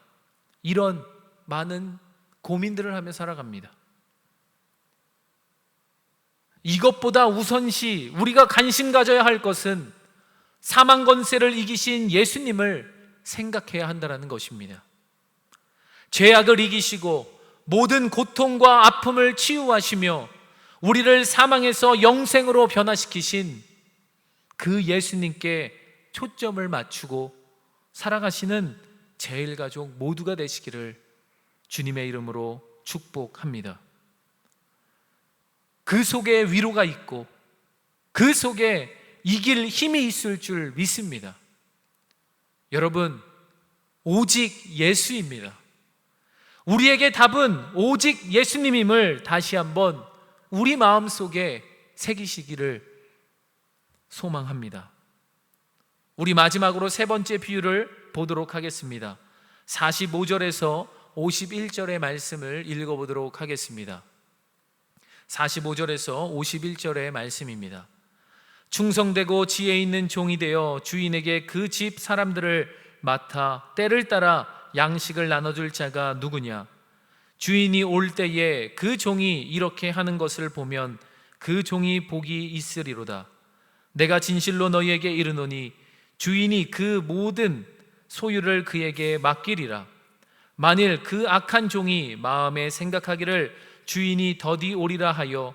이런 많은 고민들을 하며 살아갑니다. 이것보다 우선시 우리가 관심 가져야 할 것은 사망 권세를 이기신 예수님을 생각해야 한다는 것입니다. 죄악을 이기시고 모든 고통과 아픔을 치유하시며 우리를 사망에서 영생으로 변화시키신 그 예수님께 초점을 맞추고 살아가시는 제일가족 모두가 되시기를 주님의 이름으로 축복합니다. 그 속에 위로가 있고 그 속에 이길 힘이 있을 줄 믿습니다. 여러분, 오직 예수입니다. 우리에게 답은 오직 예수님임을 다시 한번 우리 마음속에 새기시기를 소망합니다. 우리 마지막으로 세 번째 비유를 보도록 하겠습니다. 45절에서 51절의 말씀을 읽어보도록 하겠습니다. 45절에서 51절의 말씀입니다. 충성되고 지혜 있는 종이 되어 주인에게 그 집 사람들을 맡아 때를 따라 양식을 나눠줄 자가 누구냐? 주인이 올 때에 그 종이 이렇게 하는 것을 보면 그 종이 복이 있으리로다. 내가 진실로 너희에게 이르노니 주인이 그 모든 소유를 그에게 맡기리라. 만일 그 악한 종이 마음에 생각하기를 주인이 더디 오리라 하여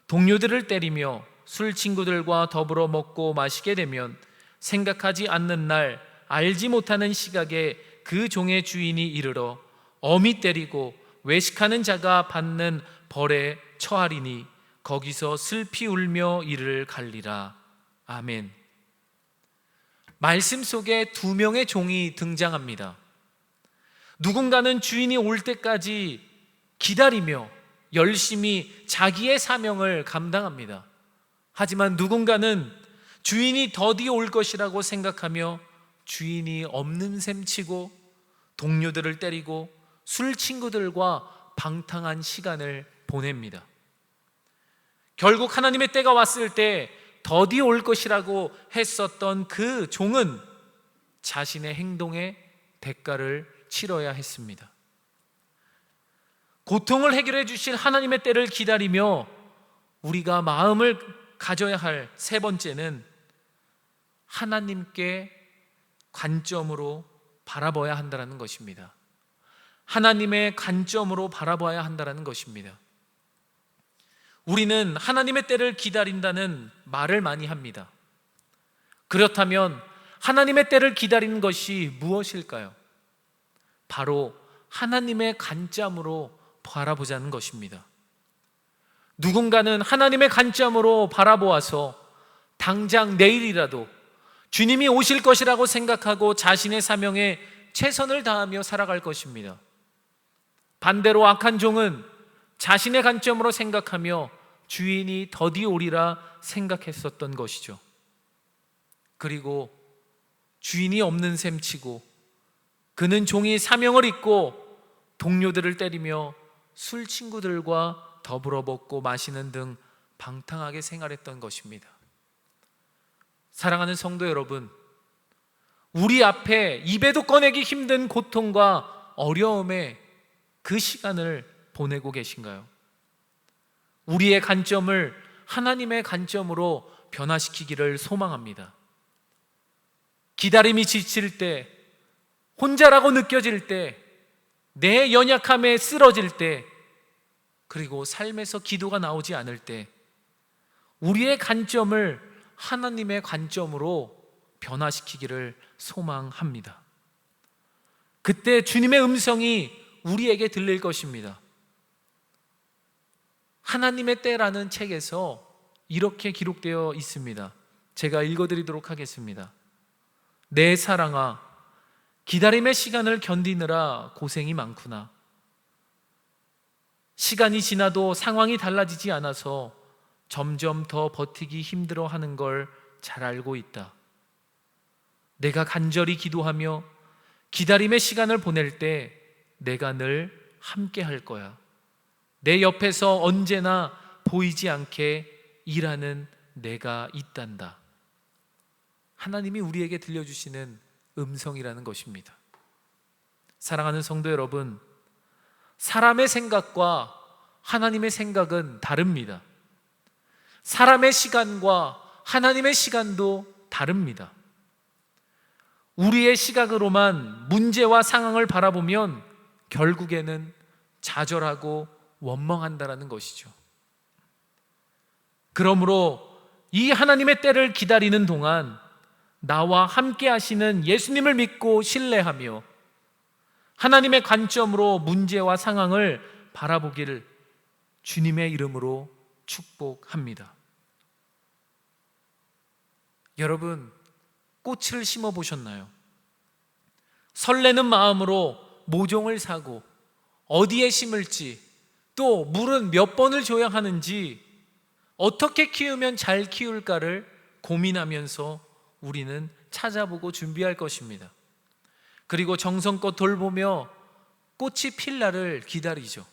동료들을 때리며 술 친구들과 더불어 먹고 마시게 되면 생각하지 않는 날 알지 못하는 시각에 그 종의 주인이 이르러 엄히 때리고 외식하는 자가 받는 벌에 처하리니 거기서 슬피 울며 이를 갈리라. 아멘. 말씀 속에 두 명의 종이 등장합니다. 누군가는 주인이 올 때까지 기다리며 열심히 자기의 사명을 감당합니다. 하지만 누군가는 주인이 더디 올 것이라고 생각하며 주인이 없는 셈 치고 동료들을 때리고 술 친구들과 방탕한 시간을 보냅니다. 결국 하나님의 때가 왔을 때 더디 올 것이라고 했었던 그 종은 자신의 행동에 대가를 치러야 했습니다. 고통을 해결해 주실 하나님의 때를 기다리며 우리가 마음을 가져야 할 세 번째는 하나님께 관점으로 바라봐야 한다는 것입니다. 하나님의 관점으로 바라봐야 한다는 것입니다. 우리는 하나님의 때를 기다린다는 말을 많이 합니다. 그렇다면 하나님의 때를 기다리는 것이 무엇일까요? 바로 하나님의 관점으로 바라보자는 것입니다. 누군가는 하나님의 관점으로 바라보아서 당장 내일이라도 주님이 오실 것이라고 생각하고 자신의 사명에 최선을 다하며 살아갈 것입니다. 반대로 악한 종은 자신의 관점으로 생각하며 주인이 더디 오리라 생각했었던 것이죠. 그리고 주인이 없는 셈 치고 그는 종이 사명을 잊고 동료들을 때리며 술 친구들과 더불어 먹고 마시는 등 방탕하게 생활했던 것입니다. 사랑하는 성도 여러분, 우리 앞에 입에도 꺼내기 힘든 고통과 어려움에 그 시간을 보내고 계신가요? 우리의 관점을 하나님의 관점으로 변화시키기를 소망합니다. 기다림이 지칠 때, 혼자라고 느껴질 때, 내 연약함에 쓰러질 때, 그리고 삶에서 기도가 나오지 않을 때 우리의 관점을 하나님의 관점으로 변화시키기를 소망합니다. 그때 주님의 음성이 우리에게 들릴 것입니다. 하나님의 때라는 책에서 이렇게 기록되어 있습니다. 제가 읽어드리도록 하겠습니다. 내 사랑아, 기다림의 시간을 견디느라 고생이 많구나. 시간이 지나도 상황이 달라지지 않아서 점점 더 버티기 힘들어하는 걸 잘 알고 있다. 내가 간절히 기도하며 기다림의 시간을 보낼 때 내가 늘 함께 할 거야. 내 옆에서 언제나 보이지 않게 일하는 내가 있단다. 하나님이 우리에게 들려주시는 음성이라는 것입니다. 사랑하는 성도 여러분, 사람의 생각과 하나님의 생각은 다릅니다. 사람의 시간과 하나님의 시간도 다릅니다. 우리의 시각으로만 문제와 상황을 바라보면 결국에는 좌절하고 원망한다는 것이죠. 그러므로 이 하나님의 때를 기다리는 동안 나와 함께 하시는 예수님을 믿고 신뢰하며 하나님의 관점으로 문제와 상황을 바라보기를 주님의 이름으로 축복합니다. 여러분, 꽃을 심어 보셨나요? 설레는 마음으로 모종을 사고 어디에 심을지, 또 물은 몇 번을 줘야 하는지, 어떻게 키우면 잘 키울까를 고민하면서 우리는 찾아보고 준비할 것입니다. 그리고 정성껏 돌보며 꽃이 필 날을 기다리죠.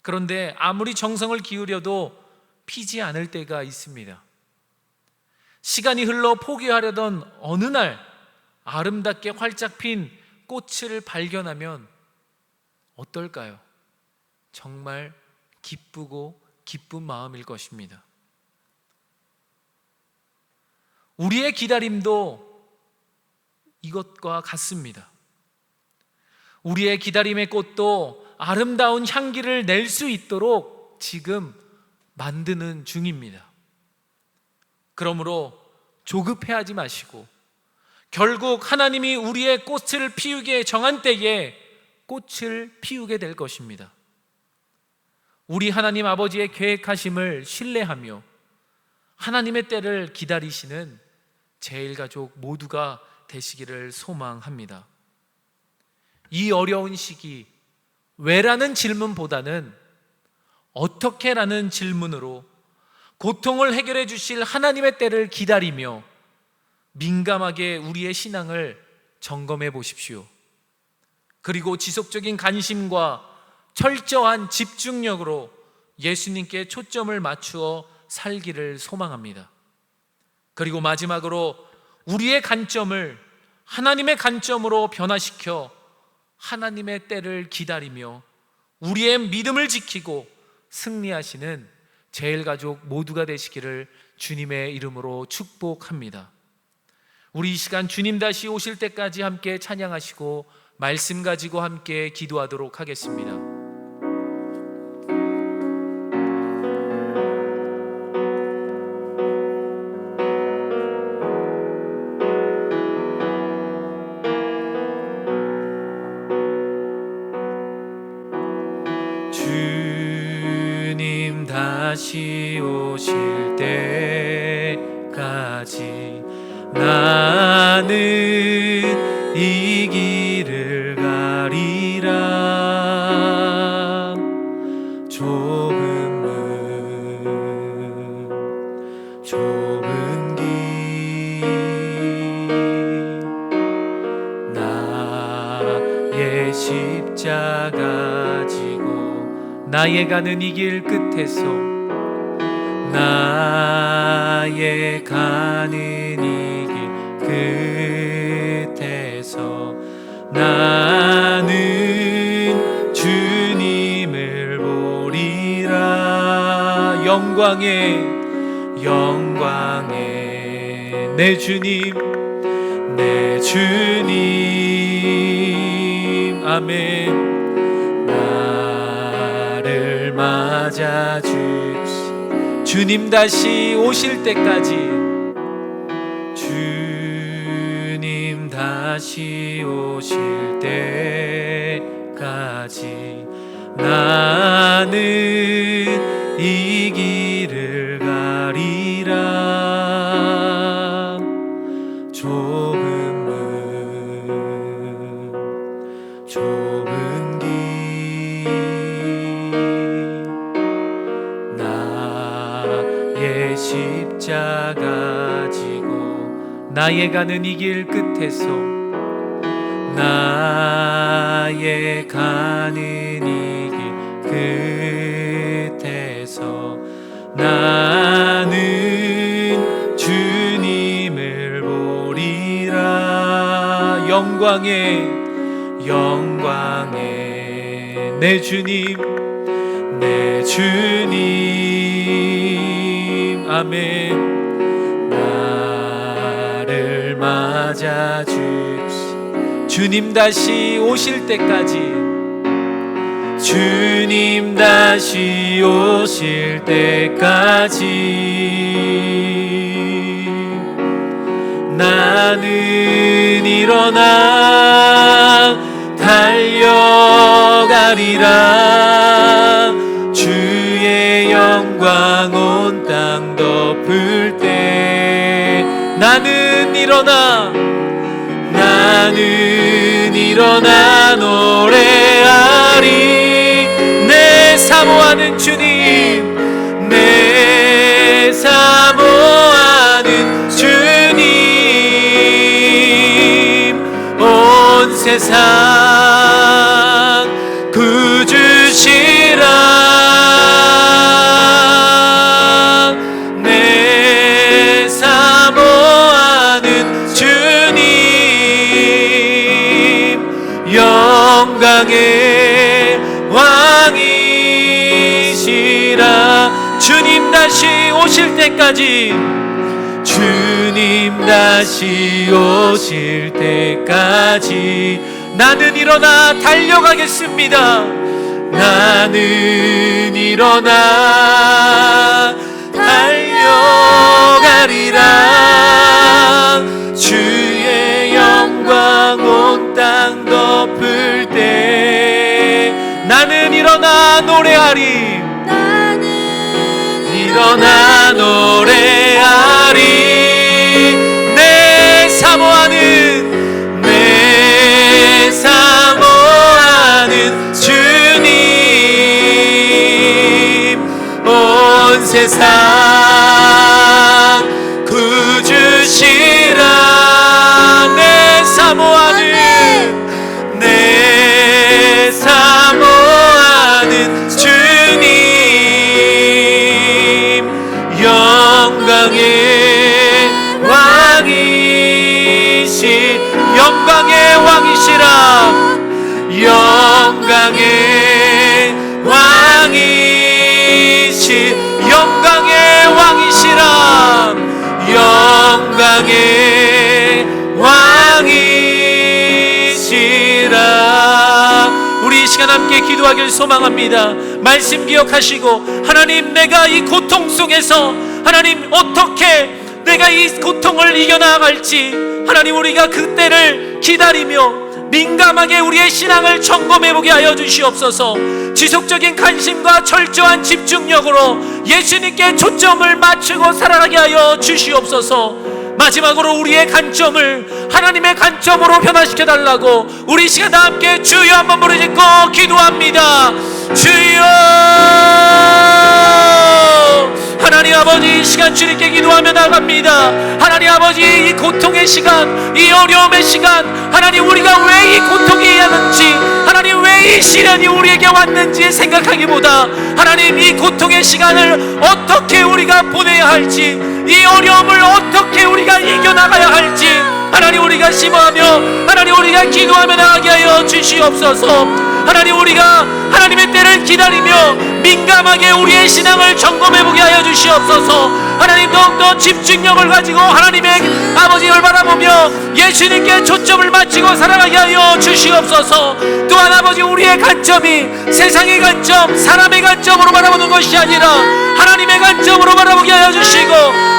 그런데 아무리 정성을 기울여도 피지 않을 때가 있습니다. 시간이 흘러 포기하려던 어느 날 아름답게 활짝 핀 꽃을 발견하면 어떨까요? 정말 기쁘고 기쁜 마음일 것입니다. 우리의 기다림도 이것과 같습니다. 우리의 기다림의 꽃도 아름다운 향기를 낼 수 있도록 지금 만드는 중입니다. 그러므로 조급해하지 마시고 결국 하나님이 우리의 꽃을 피우기에 정한 때에 꽃을 피우게 될 것입니다. 우리 하나님 아버지의 계획하심을 신뢰하며 하나님의 때를 기다리시는 제일가족 모두가 되시기를 소망합니다. 이 어려운 시기, 왜라는 질문보다는 어떻게? 라는 질문으로 고통을 해결해 주실 하나님의 때를 기다리며 민감하게 우리의 신앙을 점검해 보십시오. 그리고 지속적인 관심과 철저한 집중력으로 예수님께 초점을 맞추어 살기를 소망합니다. 그리고 마지막으로 우리의 관점을 하나님의 관점으로 변화시켜 하나님의 때를 기다리며 우리의 믿음을 지키고 승리하시는 제일가족 모두가 되시기를 주님의 이름으로 축복합니다. 우리 이 시간 주님 다시 오실 때까지 함께 찬양하시고 말씀 가지고 함께 기도하도록 하겠습니다. 주님 다시 오실 때까지 나는 이 길을 가리라. 좁은 길 나의 십자가 지고 나의 가는 이 길 끝에서 나의 가는 이 길 끝에서 나는 주님을 보리라. 영광의 내 주님 아멘. 나를 맞아 주님 다시 오실 때까지 주님 다시 오실 때까지 나는 이 길을 가리라. 좁은 길 나의 십자가 지고 나의 가는 이 길 끝에서 나의 가는 이 길 끝에서 나는 주님을 보리라. 영광의 내 주님 아멘. 나를 맞아 주님 다시 오실 때까지 주님 다시 오실 때까지 나는 일어나 달려가리라. 주의 영광 온 땅 덮을 때 나는 일어나 노래하리. 내 사모하는 주님, 내 사모하는 주님, 온 세상 구주시라. 내 사모하는 주님, 영광의 왕이시라. 주님 다시 오실 때까지 주님 다시 오실 때까지 나는 일어나 달려가겠습니다. 나는 일어나 달려가리라. 주의 영광 온 땅 덮을 때 나는 일어나 노래하리. 일어나 노래하리. 내 사모하는 주님, 세상 구주시라. 내 사모하는 내 사모하는 주님, 영광의 왕이시, 영광의 왕이시라. 영광의 왕이시, 영광의 왕이시라. 영광의 왕이시라. 우리 이 시간 함께 기도하길 소망합니다. 말씀 기억하시고, 하나님, 내가 이 고통 속에서 하나님 어떻게 내가 이 고통을 이겨나갈지, 하나님, 우리가 그때를 기다리며 민감하게 우리의 신앙을 점검해보게 하여 주시옵소서. 지속적인 관심과 철저한 집중력으로 예수님께 초점을 맞추고 살아가게 하여 주시옵소서. 마지막으로 우리의 관점을 하나님의 관점으로 변화시켜 달라고 우리 시간 다 함께 주여 한번 부르짖고 기도합니다. 주여, 하나님 아버지, 이 시간 주님께 기도하며 나갑니다. 하나님 아버지, 이 고통의 시간, 이 어려움의 시간, 하나님, 우리가 왜 이 고통이 왔는지, 하나님, 왜 이 시련이 우리에게 왔는지 생각하기보다 하나님, 이 고통의 시간을 어떻게 우리가 보내야 할지, 이 어려움을 어떻게 우리가 이겨나가야 할지, 하나님, 우리가 심어하며 하나님, 우리가 기도하며 나가게 하여 주시옵소서. 하나님, 우리가 하나님의 때를 기다리며 민감하게 우리의 신앙을 점검해보게 하여 주시옵소서. 하나님, 더욱더 집중력을 가지고 하나님의 아버지를 바라보며 예수님께 초점을 맞추고 살아가게 하여 주시옵소서. 또한 아버지, 우리의 관점이 세상의 관점, 사람의 관점으로 바라보는 것이 아니라 하나님의 관점으로 바라보게 하여 주시고,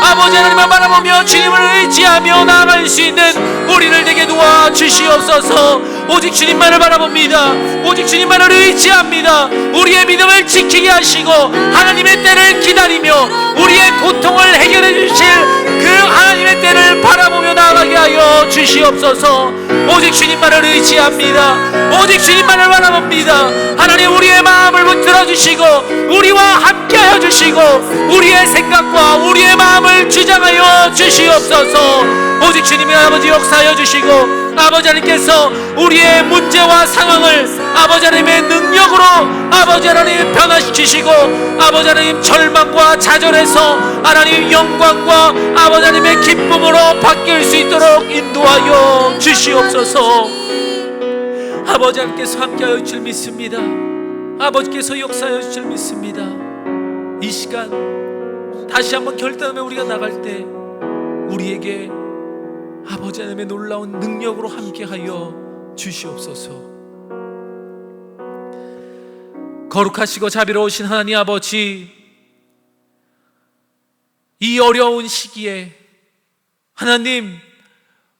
아버지 하나님을 바라보며 주님을 의지하며 나아갈 수 있는 우리를 되게 도와주시옵소서. 오직 주님만을 바라봅니다. 오직 주님만을 의지합니다. 우리의 믿음을 지키게 하시고 하나님의 때를 기다리며 우리의 고통을 해결해 주실 그 하나님의 때를 바라보며 나아가게 하여 주시옵소서. 오직 주님만을 의지합니다. 오직 주님만을 바라봅니다. 하나님, 우리의 마음을 붙들어 주시고 우리와 함께 하여 주시고 우리의 생각과 우리의 마음을 주장하여 주시옵소서. 오직 주님의 아버지 역사하여 주시고 아버지 하나님께서 우리의 문제와 상황을 아버지 하나님의 능력으로 아버지 하나님 변화시키시고 아버지 하나님 절망과 좌절에서 하나님 영광과 아버지 하나님의 기쁨으로 바뀔 수 있도록 인도하여 주시옵소서. 아버지 하나님께서 함께하여 주실 믿습니다. 아버지께서 역사하여 주실 믿습니다. 이 시간 다시 한번 결단하며 우리가 나갈 때 우리에게 아버지 하나님의 놀라운 능력으로 함께하여 주시옵소서. 거룩하시고 자비로우신 하나님 아버지, 이 어려운 시기에 하나님,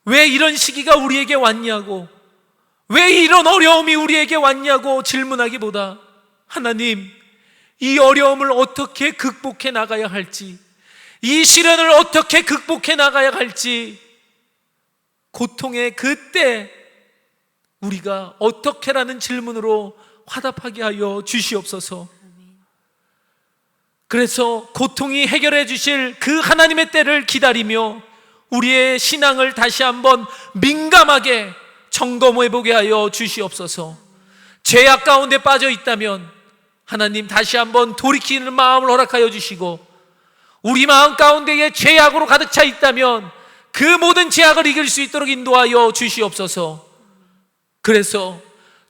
왜 이런 시기가 우리에게 왔냐고, 왜 이런 어려움이 우리에게 왔냐고 질문하기보다 하나님, 이 어려움을 어떻게 극복해 나가야 할지, 이 시련을 어떻게 극복해 나가야 할지, 고통의 그때 우리가 어떻게라는 질문으로 화답하게 하여 주시옵소서. 그래서 고통이 해결해 주실 그 하나님의 때를 기다리며 우리의 신앙을 다시 한번 민감하게 점검해 보게 하여 주시옵소서. 죄악 가운데 빠져 있다면 하나님 다시 한번 돌이키는 마음을 허락하여 주시고, 우리 마음 가운데에 죄악으로 가득 차 있다면 그 모든 죄악을 이길 수 있도록 인도하여 주시옵소서. 그래서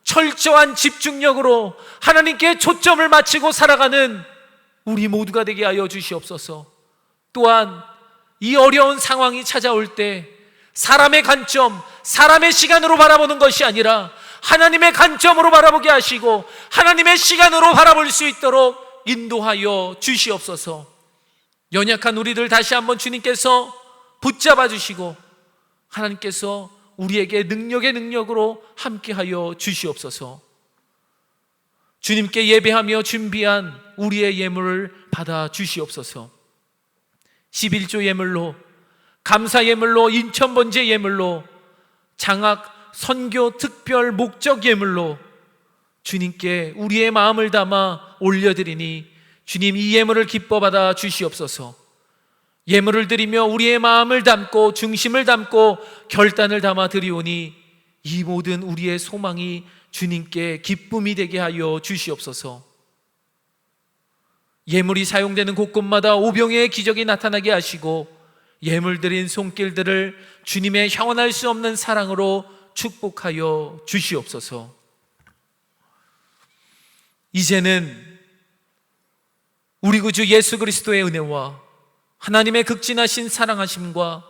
철저한 집중력으로 하나님께 초점을 맞추고 살아가는 우리 모두가 되게 하여 주시옵소서. 또한 이 어려운 상황이 찾아올 때 사람의 관점, 사람의 시간으로 바라보는 것이 아니라 하나님의 관점으로 바라보게 하시고 하나님의 시간으로 바라볼 수 있도록 인도하여 주시옵소서. 연약한 우리들 다시 한번 주님께서 붙잡아 주시고 하나님께서 우리에게 능력의 능력으로 함께하여 주시옵소서. 주님께 예배하며 준비한 우리의 예물을 받아 주시옵소서. 11조 예물로, 감사 예물로, 인천번제 예물로, 장학 선교 특별 목적 예물로 주님께 우리의 마음을 담아 올려드리니 주님, 이 예물을 기뻐 받아 주시옵소서. 예물을 드리며 우리의 마음을 담고 중심을 담고 결단을 담아 드리오니 이 모든 우리의 소망이 주님께 기쁨이 되게 하여 주시옵소서. 예물이 사용되는 곳곳마다 오병이의 기적이 나타나게 하시고 예물 드린 손길들을 주님의 형언할 수 없는 사랑으로 축복하여 주시옵소서. 이제는 우리 구주 예수 그리스도의 은혜와 하나님의 극진하신 사랑하심과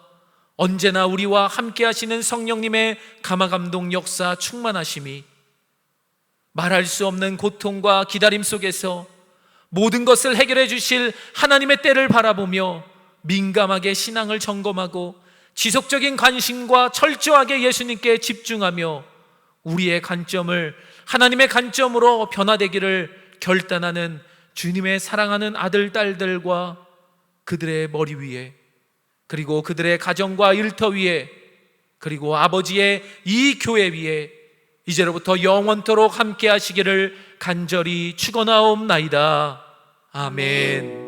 언제나 우리와 함께 하시는 성령님의 감화감동 역사 충만하심이 말할 수 없는 고통과 기다림 속에서 모든 것을 해결해 주실 하나님의 때를 바라보며 민감하게 신앙을 점검하고 지속적인 관심과 철저하게 예수님께 집중하며 우리의 관점을 하나님의 관점으로 변화되기를 결단하는 주님의 사랑하는 아들, 딸들과 그들의 머리 위에, 그리고 그들의 가정과 일터 위에, 그리고 아버지의 이 교회 위에 이제로부터 영원토록 함께 하시기를 간절히 축원하옵나이다. 아멘.